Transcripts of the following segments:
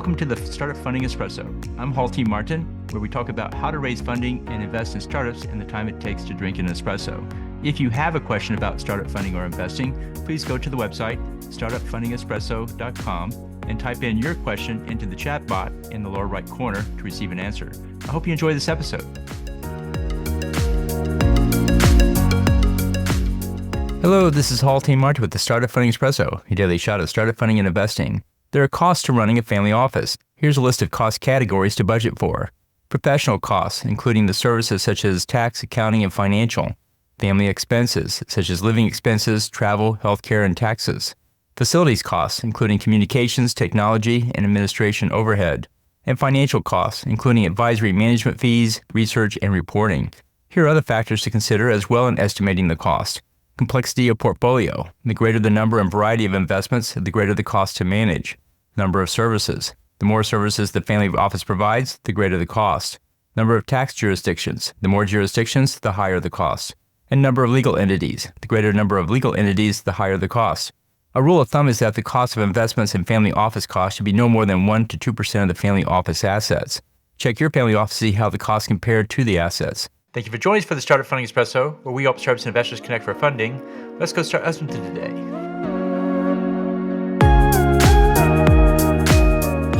Welcome to the Startup Funding Espresso. I'm Hall T. Martin, where we talk about how to raise funding and invest in startups and the time it takes to drink an espresso. If you have a question about startup funding or investing, please go to the website, startupfundingespresso.com, and type in your question into the chat bot in the lower right corner to receive an answer. I hope you enjoy this episode. Hello, this is Hall T. Martin with the Startup Funding Espresso, a daily shot of startup funding and investing. There are costs to running a family office. Here's a list of cost categories to budget for. Professional costs, including the services such as tax, accounting, and financial. Family expenses, such as living expenses, travel, healthcare, and taxes. Facilities costs, including communications, technology, and administration overhead. And financial costs, including advisory management fees, research, and reporting. Here are other factors to consider as well in estimating the cost. Complexity of portfolio. The greater the number and variety of investments, the greater the cost to manage. Number of services. The more services the family office provides, the greater the cost. Number of tax jurisdictions. The more jurisdictions, the higher the cost. And number of legal entities. The greater number of legal entities, the higher the cost. A rule of thumb is that the cost of investments in family office costs should be no more than 1 to 2% of the family office assets. Check your family office to see how the costs compare to the assets. Thank you for joining us for the Startup Funding Espresso, where we help startups and investors connect for funding. Let's go start listening to today.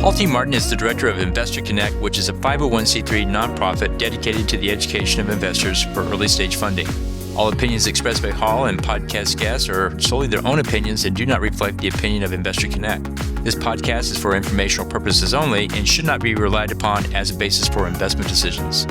Hall T. Martin is the director of Investor Connect, which is a 501c3 nonprofit dedicated to the education of investors for early-stage funding. All opinions expressed by Hall and podcast guests are solely their own opinions and do not reflect the opinion of Investor Connect. This podcast is for informational purposes only and should not be relied upon as a basis for investment decisions.